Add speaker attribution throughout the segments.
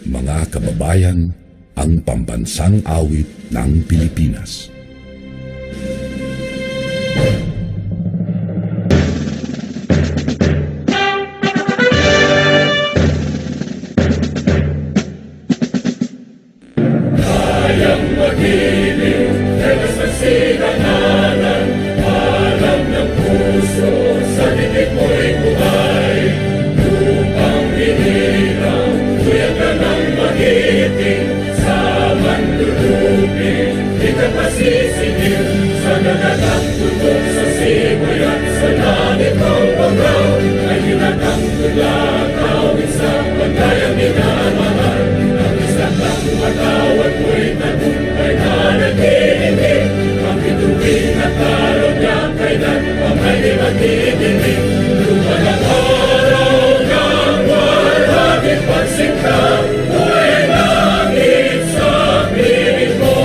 Speaker 1: Mga kababayan, ang pambansang awit ng Pilipinas.
Speaker 2: Kayang mag-ibig, tegas na sinanalan, alam ng puso, sa titik mo'y buhay. Lupang hinirang, tuyag ka ng magiting, sa manlulupin, di ka pasisingil, sa nagatang tutok sa simoy at sa langit ng panggaw, ay hinatang tulad, awit sa pagkayang minamahal. Matawag mo'y tagumpay na nag-iibig, ang bituin at araw niya kailan pa may di magdidinig. Lupa ng araw ng walang pagsinta, buhay langit sa piling mo.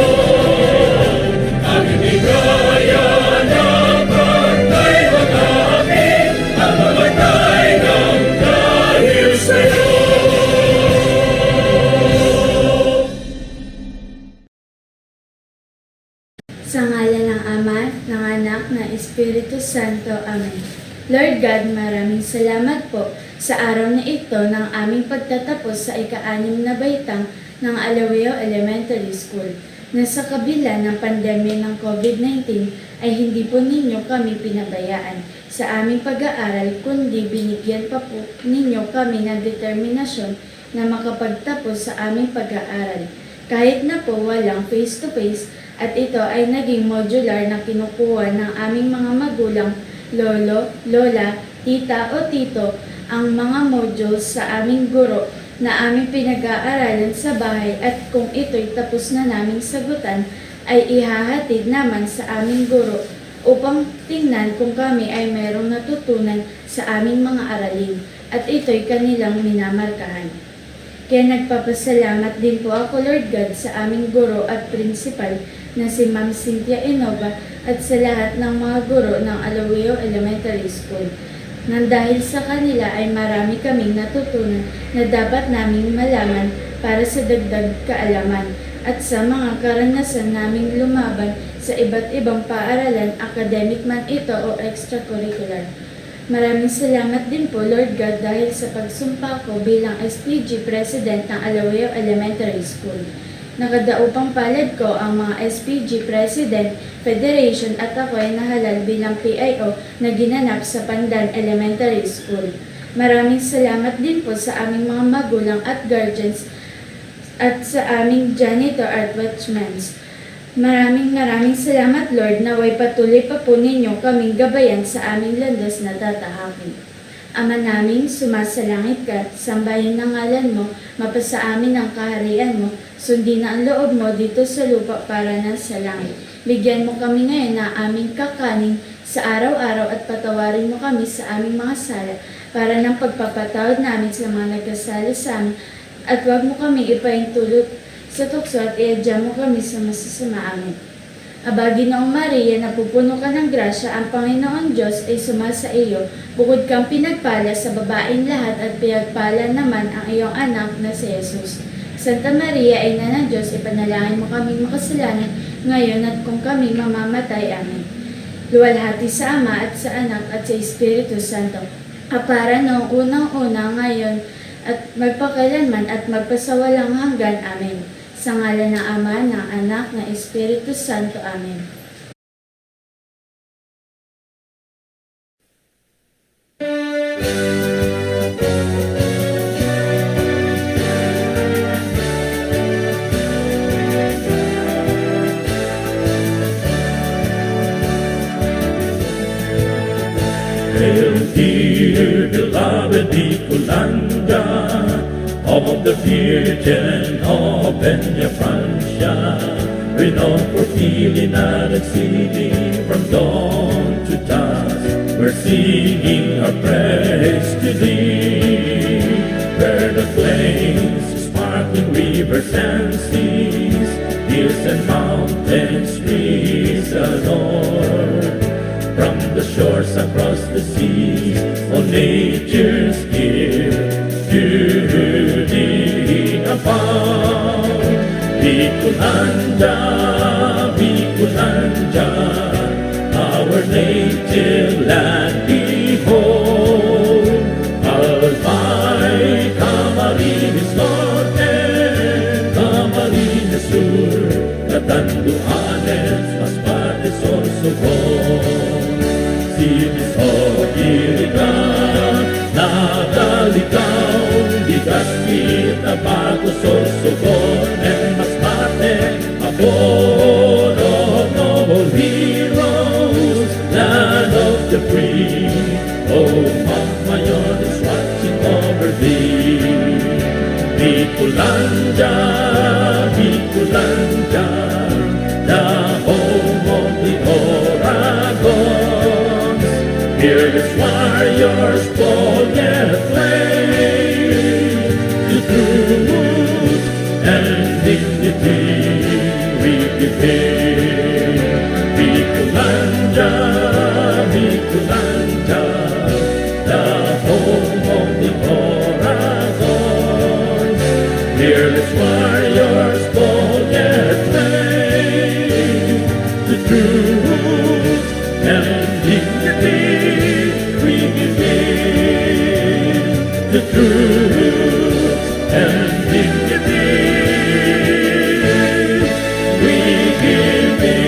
Speaker 2: Ang hindi kaya na pagkay mag-amin, ang mamatay ng dahil sa'yo.
Speaker 3: Sa ngalan ng Ama, ng Anak, ng Espiritu Santo. Amen. Lord God, maraming salamat po sa araw na ito ng aming pagtatapos sa ika-6 na baitang ng Alaweo Elementary School, na sa kabila ng pandemya ng COVID-19 ay hindi po ninyo kami pinabayaan sa aming pag-aaral, kundi binigyan pa po ninyo kami ng determinasyon na makapagtapos sa aming pag-aaral. Kahit na po walang face-to-face, at ito ay naging modular na kinukuha ng aming mga magulang, lolo, lola, tita o tito ang mga modules sa aming guro na aming pinag-aaralan sa bahay, at kung ito'y tapos na naming sagutan ay ihahatid naman sa aming guro upang tingnan kung kami ay mayroong natutunan sa aming mga aralin, at ito'y kanilang minamarkahan. Kaya nagpapasalamat din po ako, Lord God, sa aming guro at principal na si Ma'am Cynthia Inova, at sa lahat ng mga guro ng Alaweo Elementary School. Nang dahil sa kanila ay marami kaming natutunan na dapat naming malaman para sa dagdag kaalaman at sa mga karanasan naming lumaban sa iba't ibang paaralan, academic man ito o extracurricular. Maraming salamat din po, Lord God, dahil sa pagsumpa ko bilang SPG President ng Alaweo Elementary School. Nakadaupang palad ko ang mga SPG President, Federation at ako ay nahalal bilang PIO na ginanap sa Pandan Elementary School. Maraming salamat din po sa aming mga magulang at guardians at sa aming janitor at watchmen. Maraming salamat, Lord, naway patuloy pa po ninyo kaming gabayan sa aming landas na tatahakin. Ama naming sumasalangit ka, sambahin ng ngalan mo, mapasa amin ang kaharian mo, sundin na ang loob mo dito sa lupa para na sa langit. Bigyan mo kami ngayon na aming kakanin sa araw-araw, at patawarin mo kami sa aming mga sala para ng pagpapatawad namin sa mga nagkasala sa amin, at huwag mo kami ipaintulot sa tukso at iadya mo kami sa masasama. Amen. Aba, Ginoong Maria, napupuno ka ng grasya, ang Panginoon Diyos ay sumasa iyo. Bukod kang pinagpala sa babaeng lahat, at pinagpala naman ang iyong anak na si Jesus. Santa Maria, Ina ng Diyos, ipanalangin mo kaming makasalanan ngayon at kung kami mamamatay. Amen. Luwalhati sa Ama at sa Anak at sa Espiritu Santo, kapara noong unang-una, ngayon at magpakailanman at magpasawalang hanggan. Amen. Sa ngalan ng Ama, ng Anak, ng Espiritu Santo. Amen.
Speaker 2: Hail, dear beloved Nicolanda, of the Virgin of Francia, renowned for healing and exceeding from dawn to dusk. We're singing our praise to thee, where the flames, sparkling rivers and seas, hills and mountains breeze adore. From the shores across the seas, all nature's gift, beauty above. our native land behold. Our my Camarines Norte, Camarines Sur, Catanduanes, Masbate, Sorsogon. Sinisogiriga, Nagalikaw, Legazpi, Tabaco, Sorsogon, and Masbate, aboard of noble heroes, land of the free. Oh, Montmayor is watching over thee. Bicolanja, Bicolanja, the home of the Oragons. Fearless warriors, bold yet flame, to truth and dignity we defend. Bicolanja, Bicolanja, the home of the Oragons. Fearless warriors, bold yet flame, the truth and dignity we defend. The truth and dignity we give in.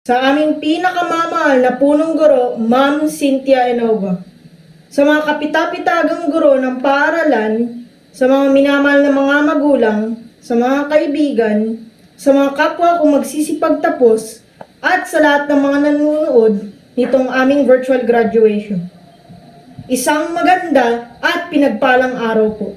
Speaker 4: Sa aming pinakamamahal na punong guro, Ma'am Cynthia Enova. Sa mga kapitapitagang guro ng paaralan, sa mga minamahal na mga magulang, sa mga kaibigan, sa mga kapwa kong magsisipagtapos, at sa lahat ng mga nanonood nitong aming virtual graduation. Isang maganda at pinagpalang araw po.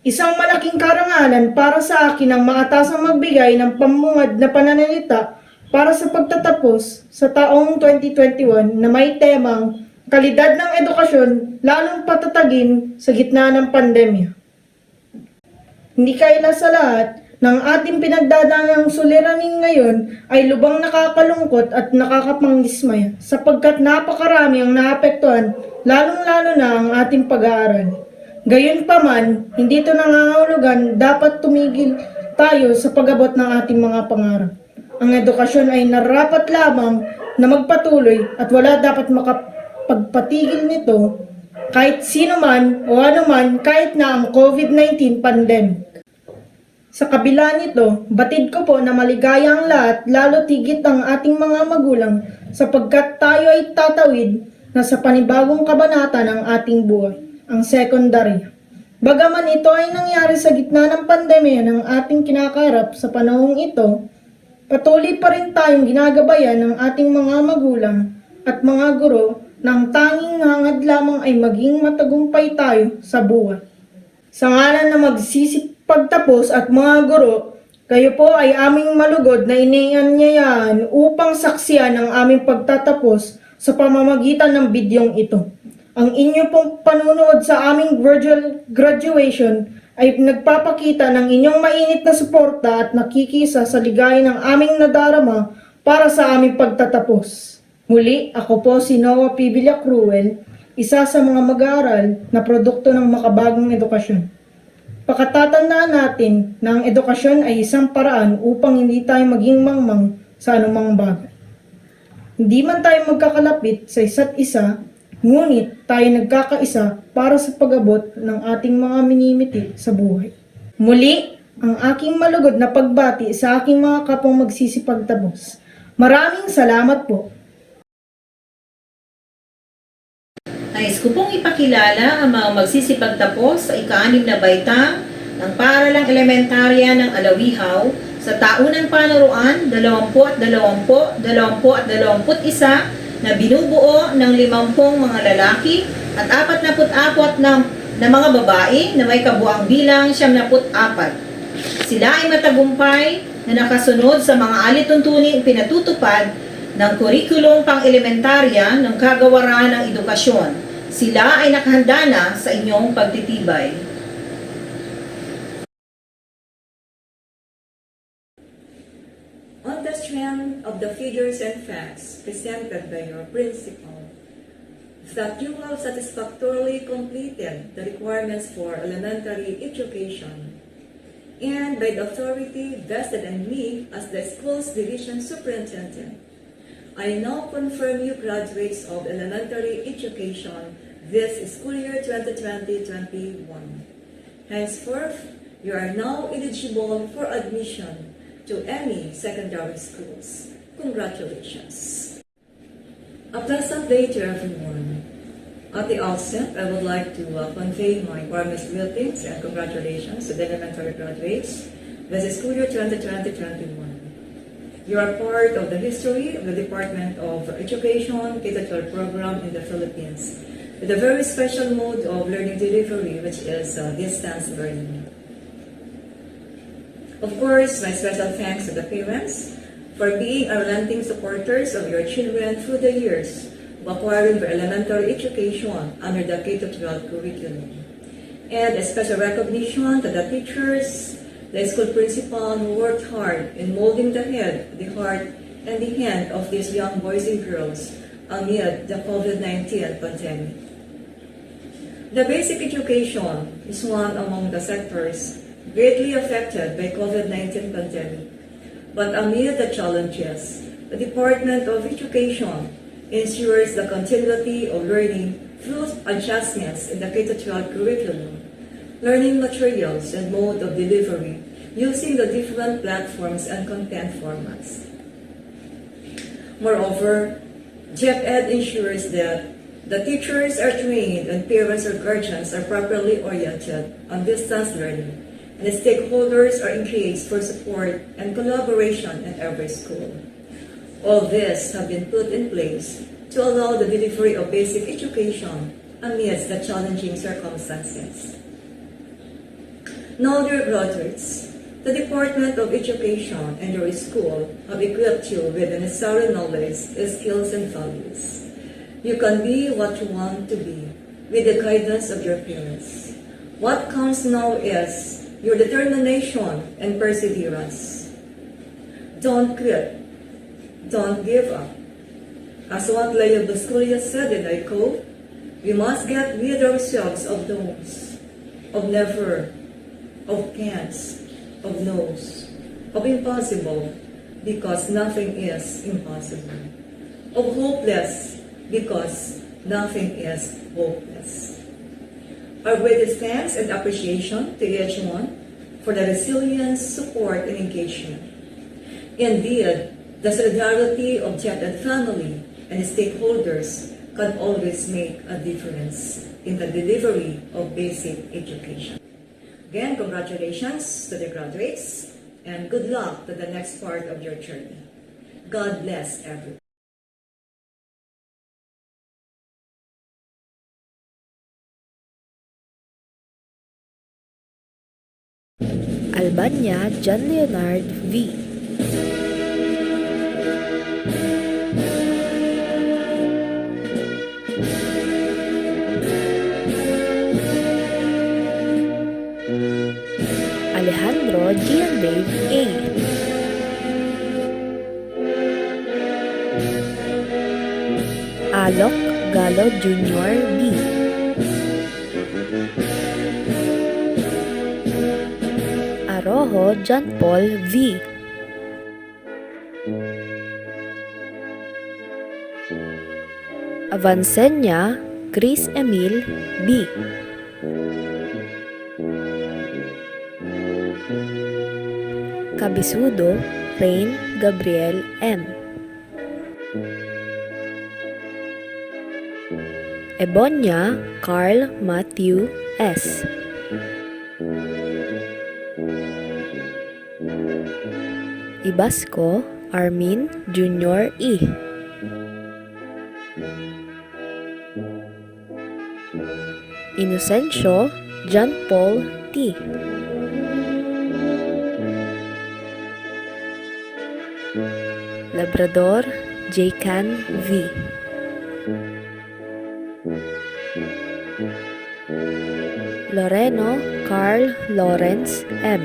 Speaker 4: Isang malaking karangalan para sa akin ang maatasang magbigay ng pamungad na pananalita para sa pagtatapos sa taong 2021 na may temang kalidad ng edukasyon lalong patatagin sa gitna ng pandemya. Hindi kaila sa lahat ng ating pinagdadanang suliranin ngayon ay lubang nakakalungkot at nakakapangdismaya sapagkat napakarami ang naapektuhan lalong-lalo na ang ating pag-aaral. Gayunpaman, hindi ito nangangahulugan dapat tumigil tayo sa pag-abot ng ating mga pangarap. Ang edukasyon ay nararapat lamang na magpatuloy at wala dapat makapagpatigil nito kahit sino man o ano man kahit na ang COVID-19 pandemic. Sa kabila nito, batid ko po na maligaya ang lahat lalo tigit ang ating mga magulang sapagkat tayo ay tatawid na sa panibagong kabanata ng ating buhay, ang secondary. Bagaman ito ay nangyari sa gitna ng pandemya ng ating kinakarap sa panahong ito, patuloy pa rin tayong ginagabayan ng ating mga magulang at mga guro nang tanging hangad lamang ay maging matagumpay tayo sa buhay. Sa ngalan na magsisipagtapos at mga guro, kayo po ay aming malugod na inianyayahan upang saksiyan ang aming pagtatapos sa pamamagitan ng bidyong ito. Ang inyo pong panunood sa aming virtual graduation ay nagpapakita ng inyong mainit na suporta at nakikisa sa ligaya ng aming nadarama para sa aming pagtatapos. Muli, ako po si Noah P. Villacruel, isa sa mga mag-aaral na produkto ng makabagong edukasyon. Pakatatandaan natin na ang edukasyon ay isang paraan upang hindi tayo maging mangmang sa anumang bagay. Hindi man tayo magkakalapit sa isa't isa, ngunit tayo nagkakaisa para sa pag-abot ng ating mga minimiti sa buhay. Muli, ang aking malugod na pagbati sa aking mga kapong magsisipagtapos. Maraming salamat po.
Speaker 5: Nais ko pong ipakilala ang mga magsisipagtapos sa ika-6 na baitang ng paaralang elementarya ng Alawihaw sa taunang panuruan 2020-2021 na binubuo ng 50 mga lalaki at 44 na mga babae na may kabuang bilang 74. Sila ay matagumpay na nakasunod sa mga alituntuning pinatutupad ng kurikulum pang-elementarya ng kagawaran ng edukasyon. Sila ay nakahanda na sa inyong pagtitibay.
Speaker 6: On the strength of the figures and facts presented by your principal, that you have satisfactorily completed the requirements for elementary education, and by the authority vested in me as the school's division superintendent, I now confirm you graduates of elementary education this school year 2020-21. Henceforth, you are now eligible for admission to any secondary schools. Congratulations. A pleasant day to everyone. At the outset, I would like to convey my warmest greetings and congratulations to the elementary graduates this school year 2020-21. You are part of the history of the Department of Education K-12 program in the Philippines with a very special mode of learning delivery, which is distance learning. Of course, my special thanks to the parents for being unrelenting supporters of your children through the years of acquiring their elementary education under the K-12 curriculum. And a special recognition to the teachers, the school principal who worked hard in molding the head, the heart, and the hand of these young boys and girls amid the COVID-19 pandemic. The basic education is one among the sectors greatly affected by COVID-19 pandemic. But amid the challenges, the Department of Education ensures the continuity of learning through adjustments in the K-12 curriculum, learning materials and mode of delivery using the different platforms and content formats. Moreover, JepEd ensures that the teachers are trained and parents or guardians are properly oriented on distance learning, and the stakeholders are engaged for support and collaboration in every school. All this have been put in place to allow the delivery of basic education amidst the challenging circumstances. Now, dear graduates, the Department of Education and your school have equipped you with the necessary knowledge, skills, and values. You can be what you want to be with the guidance of your parents. What counts now is your determination and perseverance. Don't quit. Don't give up. As what Leo Busculia said, and I quote, we must get rid ourselves of those, of never, of can'ts, of no's, of impossible, because nothing is impossible, of hopeless, because nothing is hopeless. Our greatest thanks and appreciation to each one for the resilience, support, and engagement. Indeed, the solidarity of Jetted family and stakeholders can always make a difference in the delivery of basic education. Again, congratulations to the graduates and good luck to the next part of your journey. God bless everyone.
Speaker 7: Albania John Leonard V. Alejandro Gian Dave A. Alok Galo Jr. B. Arojo John Paul V. Avancenia Chris Emil B. Cabisudo Rain Gabriel M. Ebonia Carl Matthew S. Ibasco Armin Jr. E. Inocencio John Paul T. Labrador Jcan V. Loreno Carl Lawrence M.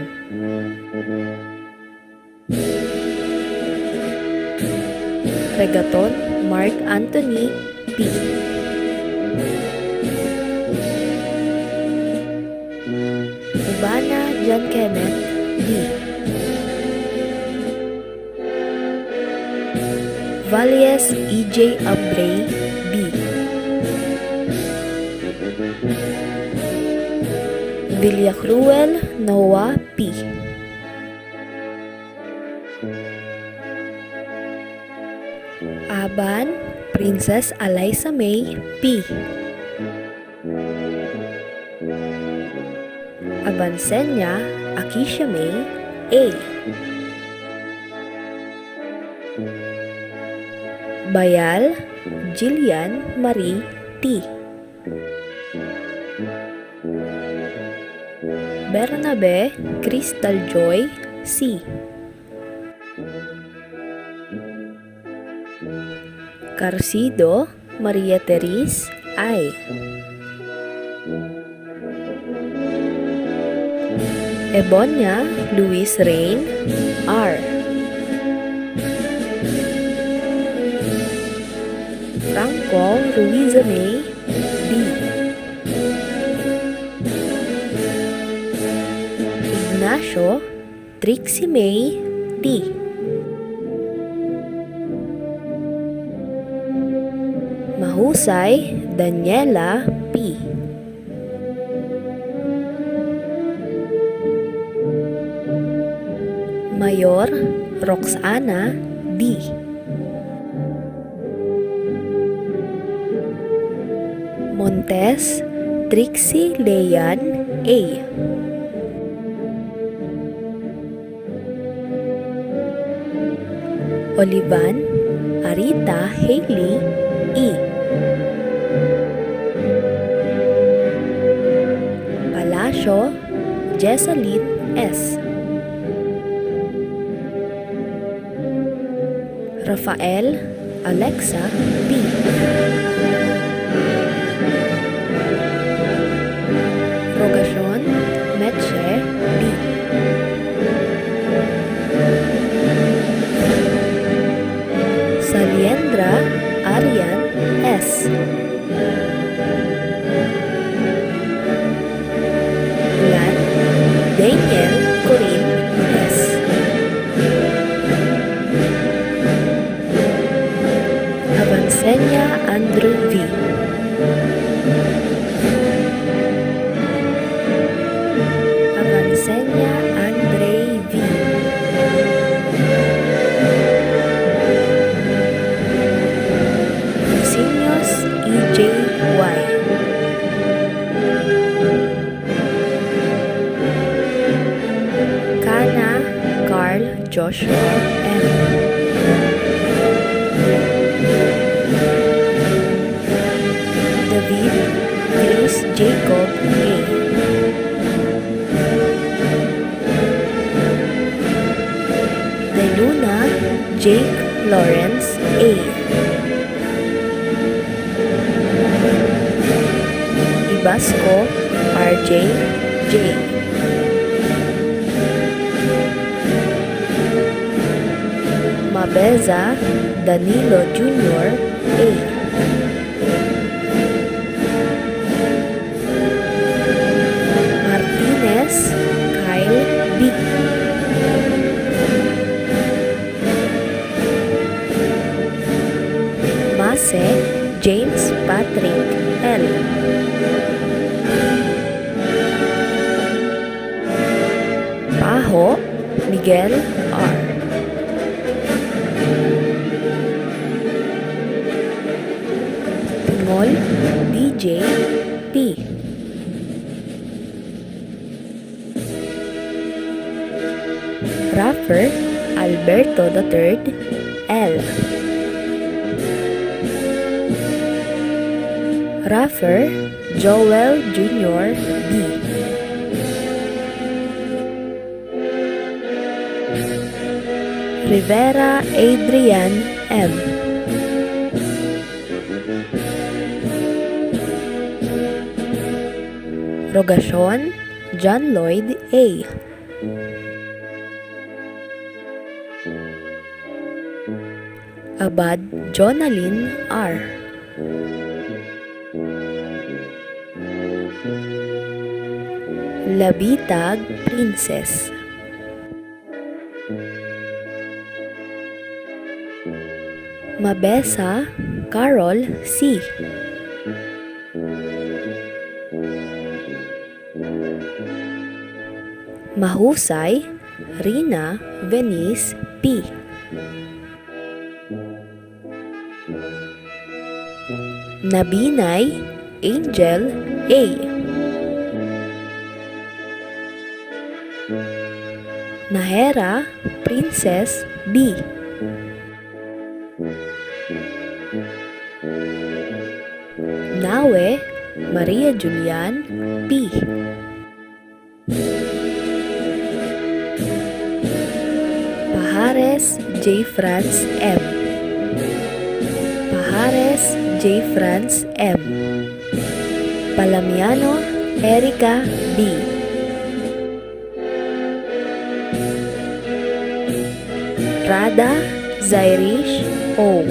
Speaker 7: Regaton Mark Anthony P. Ubana John Kenneth D. Valles E.J. Abrey B. Villacruel Noah P. Aban Princess Alyssa May P. Avancenia Akisha May A. Bayal Jillian Marie T. Bernabe Crystal Joy C. Carcido Maria Teres I. Ebonia Luis Rain R. Franco Ruiza May D. Ignacio Trixie May D. Mahusay Daniela P. Mayor Roxana D. Montes Trixie Leyan A. Olivan Arita Haley E. Palacio Jessalyn S. Rafael Alexa P. Rogacion Meche B. Saliendra Arian S. Lan Daniel Corinne S. Avancenia Andrew V. Avancenia Andre V. Lucinius EJY. Kana Carl Joshua M. David Chris Jacob A. Deluna Jake Lawrence A. Ibasco RJ J. Mabeza Danilo Jr. A. Martinez Kyle B. Mase James Patrick L. Paho Miguel R. Pingol DJ P. Rapper Alberto III L. Rapper Joel Jr. B. Rivera Adrian M. Rogacion John Lloyd A. Abad Jonalyn R. Labitag Princess. Mabesa Carol C. Mahusay Rina Venice P. Nabinay Angel A. Nahera Princess B. Nawe Maria Julian P. Pahares J. Franz M. Pahares J. Franz M. Palamiano Erica B. Rada Zairish O.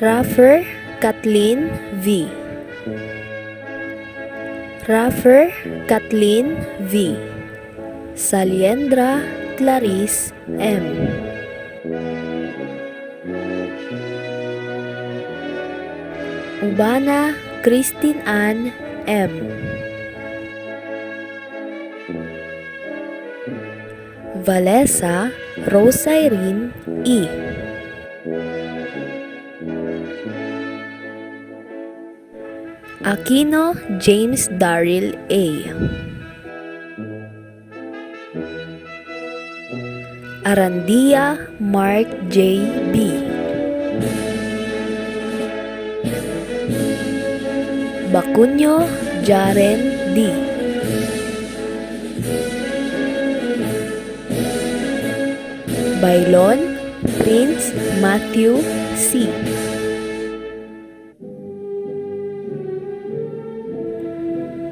Speaker 7: Raffer Kathleen V. Raffer Kathleen V. Saliendra Clarice M. Ubana Christine Ann M. Valesa Rose Irene E. Aquino James Darryl A. Arandia Mark J. B. Bacunyo Jaren D. Bailon Prince Matthew C.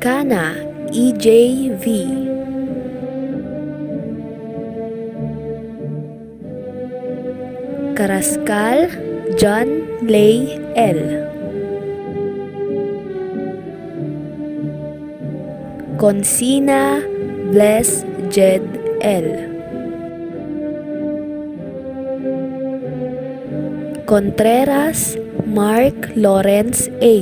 Speaker 7: Kana EJV. Karaskal John Lay L. Consina Bless Jed L. Contreras Mark Lawrence A.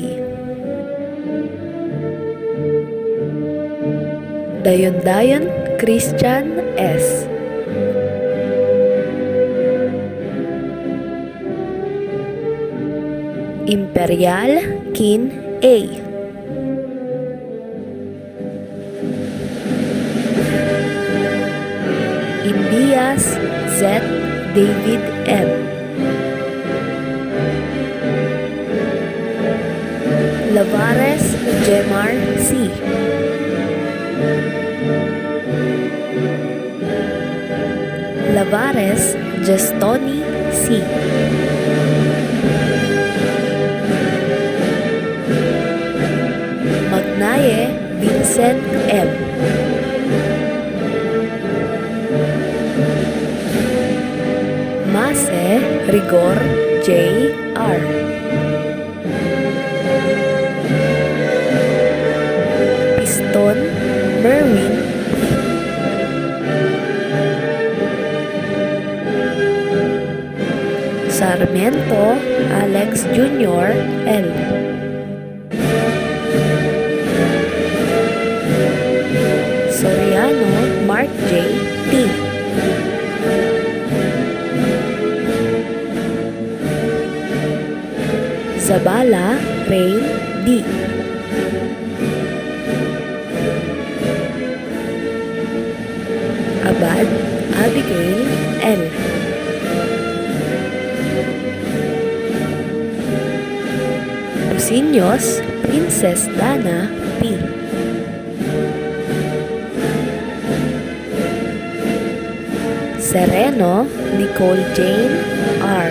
Speaker 7: Dayon Christian S. Imperial Kin A. Indias Z. David M. Lavares Jemar C. Lavares Justoni C. Magnaye Vincent M. Mase Rigor J. R. Piston Merwin Sarmiento Alex Jr. L. Soriano Mark J. T. Zabala Rain D. Abad Abigail L. Busiños Princess Dana P. Sereno Nicole Jane R.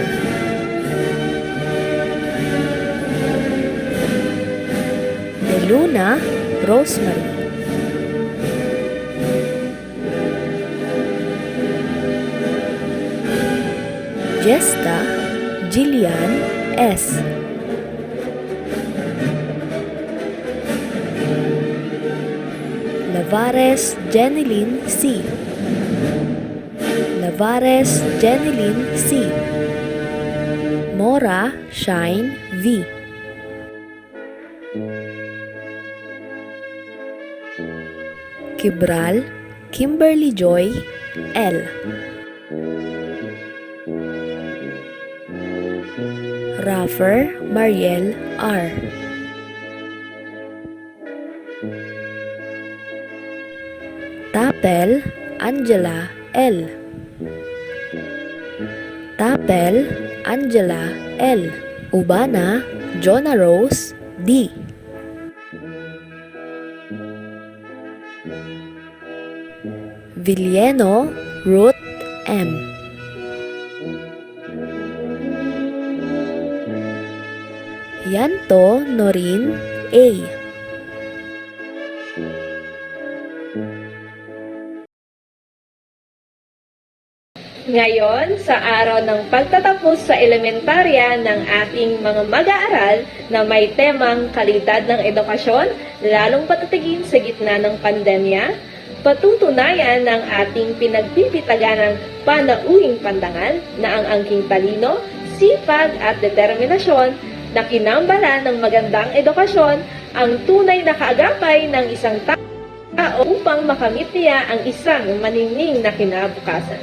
Speaker 7: De Luna Rosemary. Jessica Jillian S. Lavares Jeneline C. Lavares Jeneline C. Mora Shine V. Kibral Kimberly Joy L. Raffer Mariel R. Tapel Angela L. Tapel Angela L. Ubana Jonah Rose D. Villeno Ruth M. Yanto Norin A.
Speaker 8: Ngayon, sa araw ng pagtatapos sa elementarya ng ating mga mag-aaral na may temang kalidad ng edukasyon, lalong patatigin sa gitna ng pandemya, patutunayan ng ating pinagpipitaganang panauhing pandangal na ang angking talino, sipag at determinasyon na kinambala ng magandang edukasyon ang tunay na kaagapay ng isang tao upang makamit niya ang isang maningning na kinabukasan.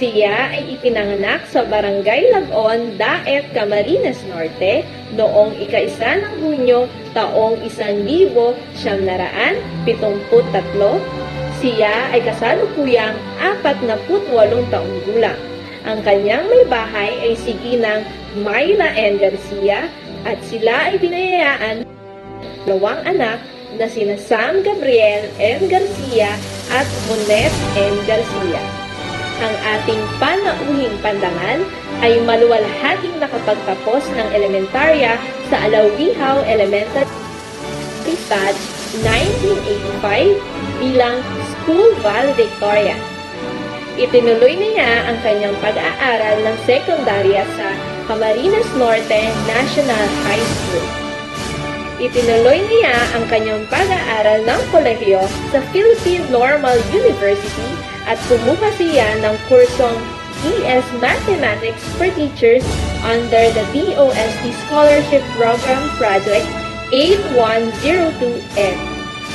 Speaker 8: Siya ay ipinanganak sa Barangay Lagon, Daet, Camarines Norte noong ika-1 ng Hunyo taong 1973. Siya ay kasalukuyang 48 taong gulang. Ang kanyang may bahay ay si Ginang Myla N. Garcia at sila ay binayayaan dalawang anak na sina Sam Gabriel M. Garcia at Monet M. Garcia. Ang ating panauhing pandangal ay maluwalhating nakapagtapos ng elementarya sa Alawihaw Elementary Batch 1985 bilang school valedictorian. Itinuloy niya ang kanyang pag-aaral ng sekundarya sa Camarines Norte National High School. Itinuloy niya ang kanyang pag-aaral ng kolehiyo sa Philippine Normal University at kumuha siya ng kursong BS Mathematics for Teachers under the DOST Scholarship Program Project 8102N.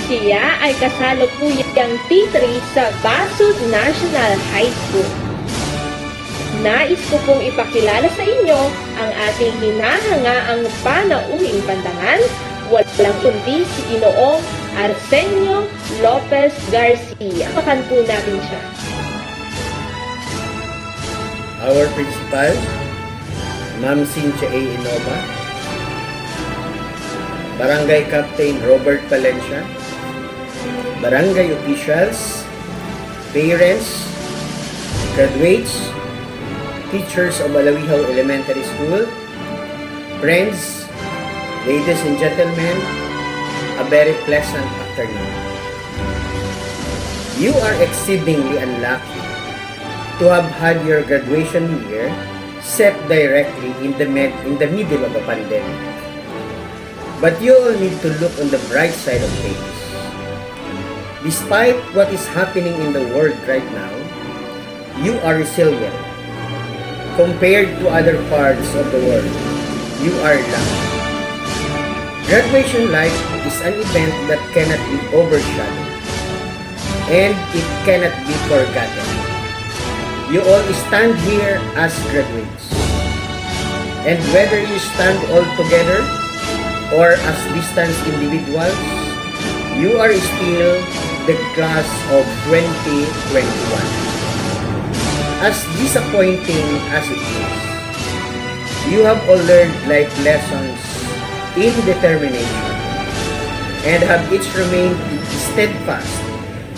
Speaker 8: Siya ay kasalukuyang T3 sa Basud National High School. Nais ko pong ipakilala sa inyo ang ating hinahangaang panauhing pandangal, walang kundi si Ginoong Arsenio Lopez Garcia. Pakan po natin siya.
Speaker 9: Our principal, Ma'am Cynthia A. Inova, Barangay Captain Robert Valencia, Barangay officials, parents, graduates, teachers of Alawihaw Elementary School, friends, ladies and gentlemen, a very pleasant afternoon. You are exceedingly unlucky to have had your graduation year set directly in the middle of a pandemic. But you all need to look on the bright side of things. Despite what is happening in the world right now, you are resilient. Compared to other parts of the world, you are lucky. Graduation life is an event that cannot be overshadowed, and it cannot be forgotten. You all stand here as graduates. And whether you stand all together or as distant individuals, you are still the class of 2021. As disappointing as it is, you have all learned life lessons in determination and have each remained steadfast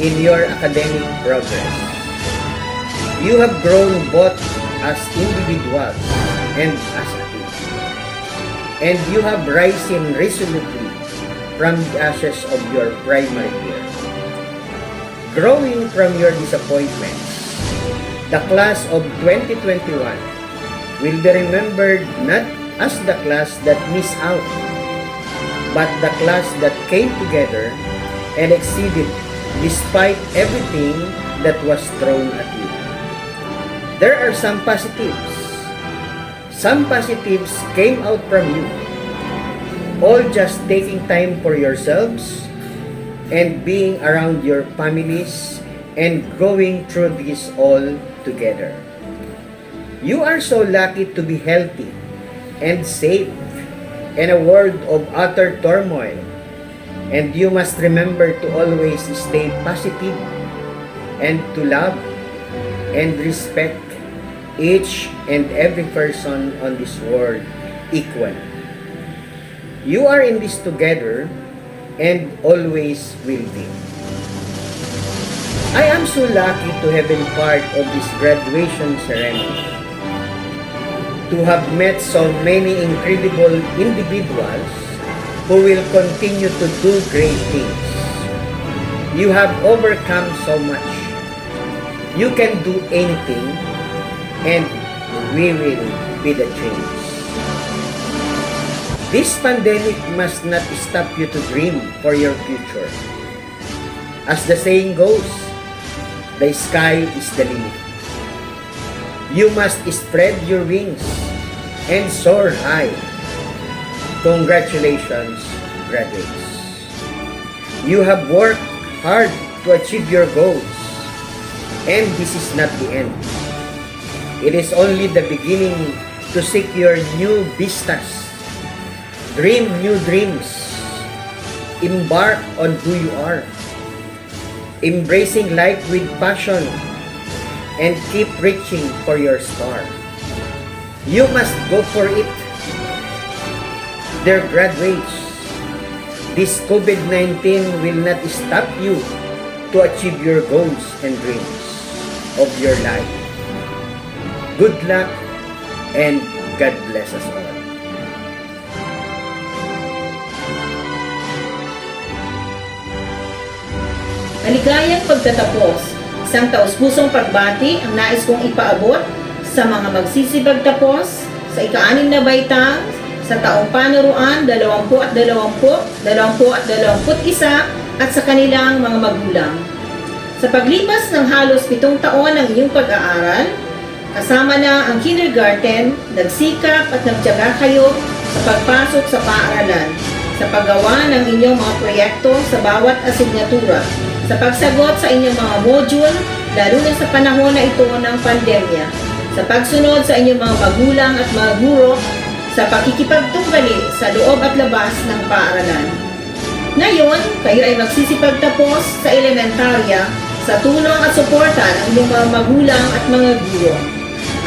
Speaker 9: in your academic progress. You have grown both as individuals and as a team. And you have risen resolutely from the ashes of your primary year. Growing from your disappointments, the class of 2021 will be remembered not as the class that missed out, but the class that came together and exceeded despite everything that was thrown at you. There are some positives. Some positives came out from you. All just taking time for yourselves and being around your families and going through this all together. You are so lucky to be healthy and safe in a world of utter turmoil. And you must remember to always stay positive and to love and respect each and every person on this world equally. You are in this together and always will be. I am so lucky to have been part of this graduation ceremony, to have met so many incredible individuals who will continue to do great things. You have overcome so much. You can do anything, and we will be the change. This pandemic must not stop you to dream for your future. As the saying goes, the sky is the limit. You must spread your wings and soar high. Congratulations, graduates. You have worked hard to achieve your goals, and this is not the end. It is only the beginning to seek your new vistas. Dream new dreams. Embark on who you are. Embracing life with passion and keep reaching for your star. You must go for it. Dear graduates, this COVID-19 will not stop you to achieve your goals and dreams of your life. Good luck and God bless us all.
Speaker 5: Maligayang pagtatapos, isang taus-pusong pagbati ang nais kong ipaabot sa mga magsisipagtapos sa ika-6 na baitang sa taong panuruan 2020-2021 at sa kanilang mga magulang. Sa paglipas ng halos 7 taon ng inyong pag-aaral, kasama na ang kindergarten, nagsikap at nagtiyaga kayo sa pagpasok sa paaralan, sa paggawa ng inyong mga proyekto sa bawat asignatura, sa pagsagot sa inyong mga module, lalo na sa panahon na ito ng pandemya, sa pagsunod sa inyong mga magulang at mga guro, sa pakikipagtunggali sa loob at labas ng paaralan. Ngayon, kayo ay magsisipagtapos sa elementarya sa tulong at suporta ng inyong mga magulang at mga guro.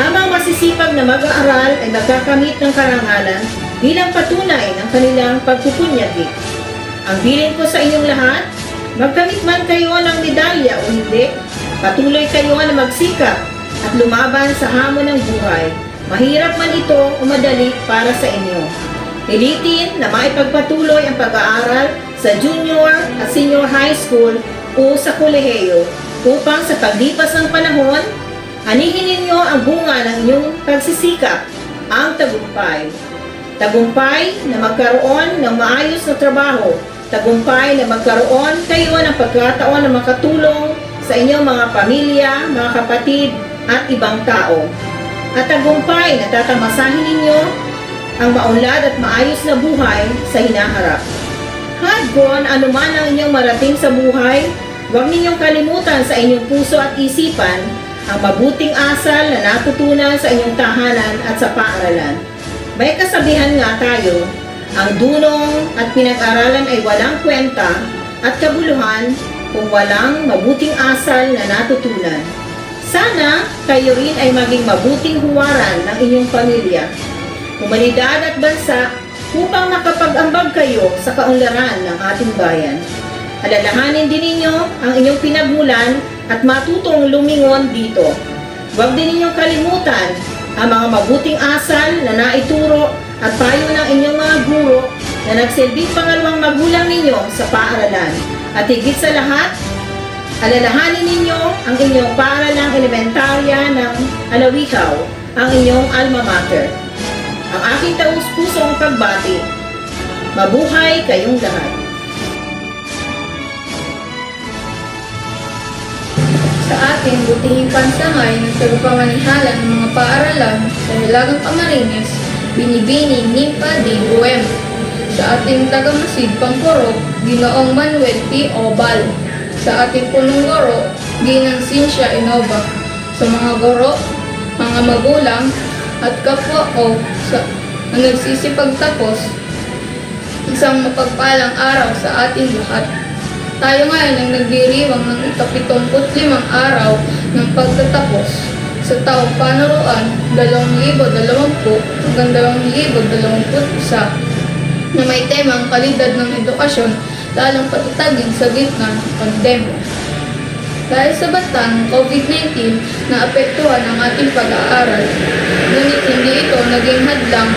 Speaker 5: Ang mga masisipag na mag-aaral ay magkakamit ng karangalan bilang patunay ng kanilang pagpupunyagi. Ang bilin ko sa inyong lahat, magkamit man kayo ng medalya o hindi, patuloy kayo na magsikap at lumaban sa hamon ng buhay. Mahirap man ito o madali para sa inyo. Pilitin na maipagpatuloy ang pag-aaral sa junior at senior high school o sa kolehiyo upang sa paglipas ng panahon, anihin ninyo ang bunga ng inyong pagsisikap, ang tagumpay. Tagumpay na magkaroon ng maayos na trabaho. Tagumpay na magkaroon kayo ng pagkataon na makatulong sa inyong mga pamilya, mga kapatid at ibang tao. At tagumpay na tatamasahin ninyo ang maunlad at maayos na buhay sa hinaharap. Haggon anuman ang inyong marating sa buhay, huwag ninyong kalimutan sa inyong puso at isipan ang mabuting asal na natutunan sa inyong tahanan at sa paaralan. May kasabihan nga tayo, ang dunong at pinag-aralan ay walang kwenta at kabuluhan kung walang mabuting asal na natutunan. Sana kayo rin ay maging mabuting huwaran ng inyong pamilya, komunidad at bansa upang makapag-ambag kayo sa kaunlaran ng ating bayan. Alalahanin din ninyo ang inyong pinagmulan at matutong lumingon dito. Huwag din ninyong kalimutan ang mga mabuting asal na naituro at payo ng inyong mga guro na nagsilbing pangalawang magulang ninyo sa paaralan. At higit sa lahat, alalahanin ninyo ang inyong paaralang elementarya ng Alawihaw, ang inyong alma mater. Ang aking taus-pusong pagbati, mabuhay kayong lahat.
Speaker 3: Sa ating butihing pansangay ng tagapamanihala ng mga paaralan sa Hilagang Camarines, Binibini, Nimpa, D.O.M. Sa ating tagamasid Pangkorok, Ginoong Manuel P. Obal. Sa ating punong guro, Ginang Cynthia Inova. Sa mga guro, mga magulang, at kapwa ko na nagsisipagtapos, isang mapagpalang araw sa ating lahat. Tayo ngayon ang nagdiriwang ng ika-75 araw ng pagtatapos sa taong panuruan 2020 hanggang 2021 na may temang kalidad ng edukasyon lalong patatagin sa gitna ng pandemya. Dahil sa banta ng COVID-19 na apektuhan ang ating pag-aaral, ngunit hindi ito naging hadlang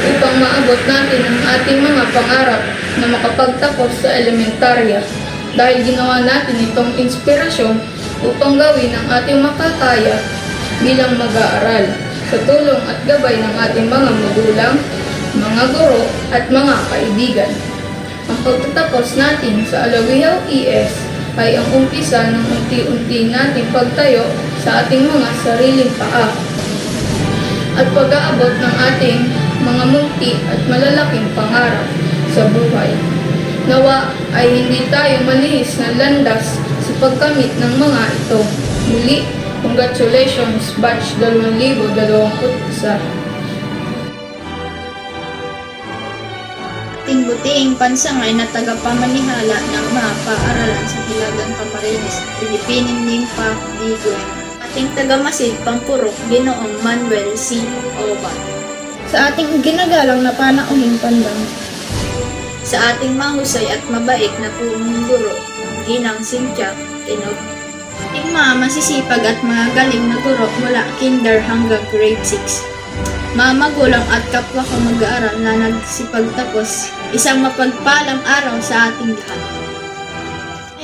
Speaker 3: upang maabot natin ang ating mga pangarap na makapagtapos sa elementarya dahil ginawa natin itong inspirasyon upang gawin ang ating makakaya bilang mag-aaral sa tulong at gabay ng ating mga magulang, mga guro at mga kaibigan. Ang pagtatapos natin sa Alawihaw ES ay ang umpisa ng unti-unti nating pagtayo sa ating mga sariling paa at pag-aabot ng ating mga multi at malalaking pangarap sa buhay. Nawa ay hindi tayo malihis na landas sa pagkamit ng mga ito. Muli, congratulations Batch 2021.
Speaker 10: Butihing pansangay na tagapamanihala ng mga paaralan sa Hilagang Camarines, Pilipining Nimpa, D.O.M. Ating tagamasid Pangkurok, Ginoong Manuel C. Oba.
Speaker 4: Sa ating ginagalang na panauhing pandang,
Speaker 10: sa ating mahusay at mabait na punong guro, Ginang Cynthia Enoba. Ating mga masisipag at mga galing na guro mula kinder hanggang grade 6. Mga magulang at kapwa ko mag-aaral na nagsipagtapos, isang mapagpalang araw sa ating lahat.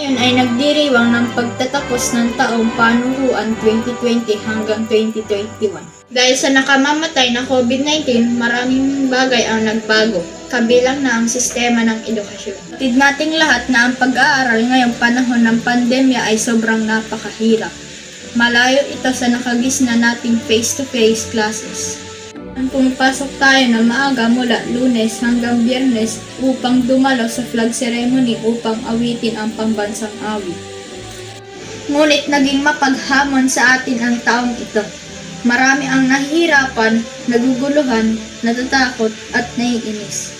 Speaker 10: Ngayon ay nagdiriwang ng pagtatapos ng taong panuruan 2020 hanggang 2021. Dahil sa nakamamatay na COVID-19, maraming bagay ang nagbago, kabilang na ang sistema ng edukasyon. Atid nating lahat na ang pag-aaral ngayong panahon ng pandemya ay sobrang napakahirap. Malayo ito sa nakagisna nating face-to-face classes. Pumapasok tayo na maaga mula Lunes hanggang Biyernes upang dumalo sa flag ceremony upang awitin ang pambansang awit. Ngunit naging mapaghamon sa atin ang taong ito. Marami ang nahihirapan, naguguluhan, natatakot at naiinis.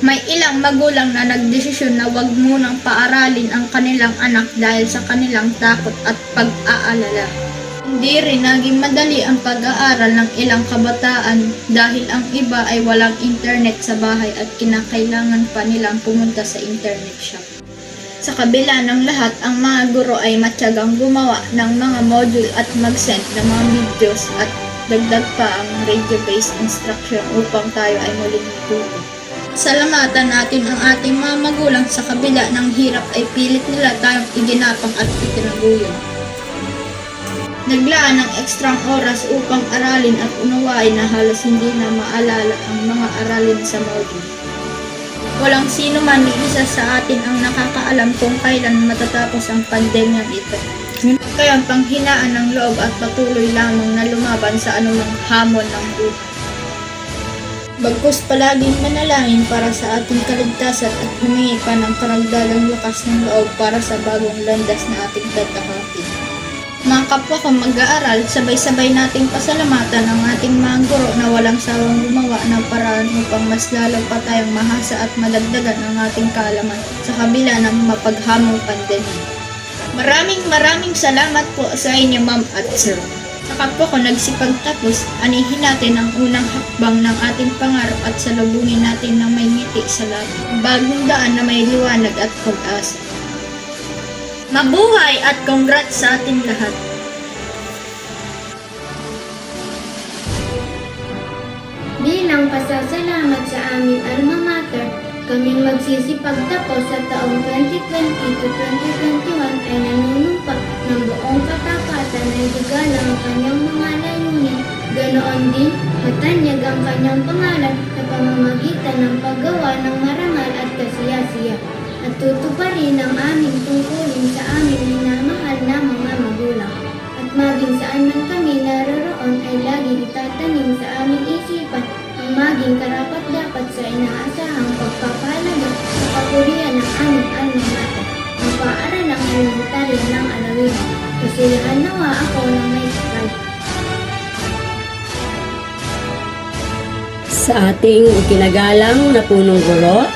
Speaker 10: May ilang magulang na nagdesisyon na wag munang paaralin ang kanilang anak dahil sa kanilang takot at pag-aalala. Hindi rin naging madali ang pag-aaral ng ilang kabataan dahil ang iba ay walang internet sa bahay at kinakailangan pa nilang pumunta sa internet shop. Sa kabila ng lahat, ang mga guro ay matyagang gumawa ng mga module at mag-send ng mga videos at dagdag pa ang radio-based instruction upang tayo ay muling matuto. Salamatan natin ang ating mga magulang sa kabila ng hirap ay pilit nila tayong iginapang at itinaguyod. Naglaan ng ekstrang oras upang aralin at unawain na halos hindi na maalala ang mga aralin sa module. Walang sino man ni isa sa atin ang nakakaalam kung kailan matatapos ang pandemyang ito. Kaya ang panghinaan ng loob at patuloy lamang na lumaban sa anumang hamon ng buhay. Bagkus palaging manalangin para sa ating kaligtasan at humingi pa ng karagdagang lakas ng loob para sa bagong landas na ating tatakakin. Mga kapwa ko mag-aaral, sabay-sabay nating pasalamatan ang ating mga guro na walang sawang gumawa ng paraan upang mas lalo pa tayong mahasa at madagdagan ang ating kaalaman sa kabila ng mapaghamong pandemya. Maraming salamat po sa inyo, Ma'am at Sir. Sa kapwa ko nagsipagtapos, anihin natin ang unang hakbang ng ating pangarap at salubungin natin ng may ngiti sa lahat. Bagong daan na may liwanag at pag-asa. Mabuhay at congrats sa ating lahat!
Speaker 3: Bilang pasasalamat sa aming alma mater, kaming magsisipagtapos sa taong 2020 to 2021 ay nanunumpa ng buong katapatan na igalang ang kanyang mga layunin. Ganoon din, matanyag ang kanyang pangalan sa pamamagitan ng paggawa ng marangal at kasiyasiya. At tutuparin ang aming tungkulin sa aming minamahal na mga magulang. At maging saan man kami naroroon ay laging itatanim sa aming isipan ang maging karapat-dapat sa inaasahang pagpapahalaga sa kapurihan ng aming alma mater, ang paaralang elementarya ng Alawin. Kasiyahan nawa ako ng may kapal.
Speaker 11: Sa ating ikinagalang na punong guro,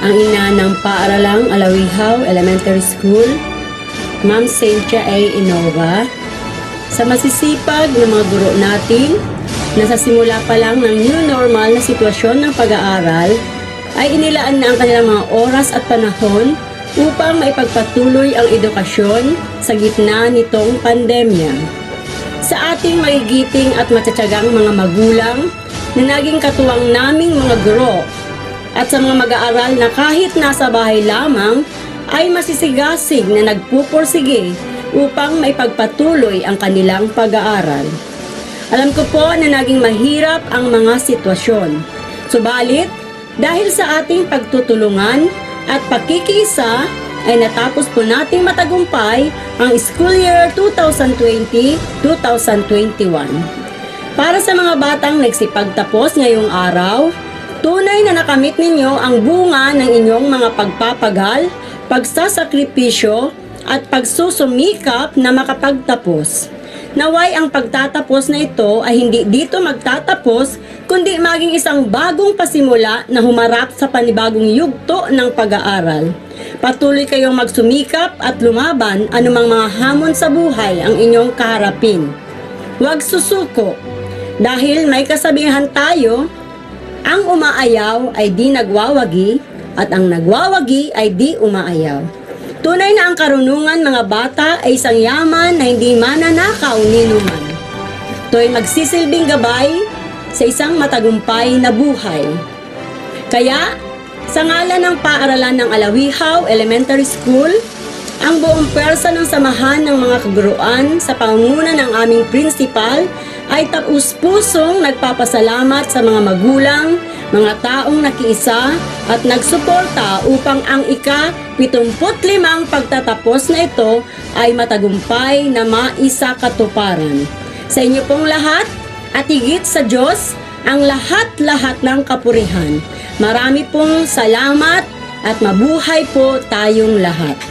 Speaker 11: ang ina ng paaralang Alawihaw Elementary School, Ma'am Cynthia A. Enoba, sa masisipag na mga guro natin na sa simula pa lang ng new normal na sitwasyon ng pag-aaral ay inilaan na ang kanilang mga oras at panahon upang maipagpatuloy ang edukasyon sa gitna nitong pandemya. Sa ating magigiting at matsatsagang mga magulang na naging katuwang naming mga guro at sa mga mag-aaral na kahit nasa bahay lamang ay masisigasig na nagpupursige upang maipagpatuloy ang kanilang pag-aaral. Alam ko po na naging mahirap ang mga sitwasyon. Subalit, dahil sa ating pagtutulungan at pagkikisa ay natapos po nating matagumpay ang school year 2020-2021. Para sa mga batang nagsipagtapos ngayong araw, tunay na nakamit ninyo ang bunga ng inyong mga pagpapagal, pagsasakripisyo, at pagsusumikap na makapagtapos. Naway ang pagtatapos na ito ay hindi dito magtatapos, kundi maging isang bagong pasimula na humarap sa panibagong yugto ng pag-aaral. Patuloy kayong magsumikap at lumaban anumang mga hamon sa buhay ang inyong kaharapin. Huwag susuko, dahil may kasabihan tayo, ang umaayaw ay di nagwawagi at ang nagwawagi ay di umaayaw. Tunay na ang karunungan mga bata ay isang yaman na hindi mananakaw ni numan. Ito ay magsisilbing gabay sa isang matagumpay na buhay. Kaya, sa ngalan ng paaralan ng Alawihaw Elementary School, ang buong pwersa ng samahan ng mga kaguruan sa pangunguna ng aming principal ay taus-pusong nagpapasalamat sa mga magulang, mga taong nakiisa at nagsuporta upang ang ika-75 pagtatapos na ito ay matagumpay na maisakatuparan. Sa inyo pong lahat at higit sa Diyos, ang lahat-lahat ng kapurihan. Marami pong salamat at mabuhay po tayong lahat.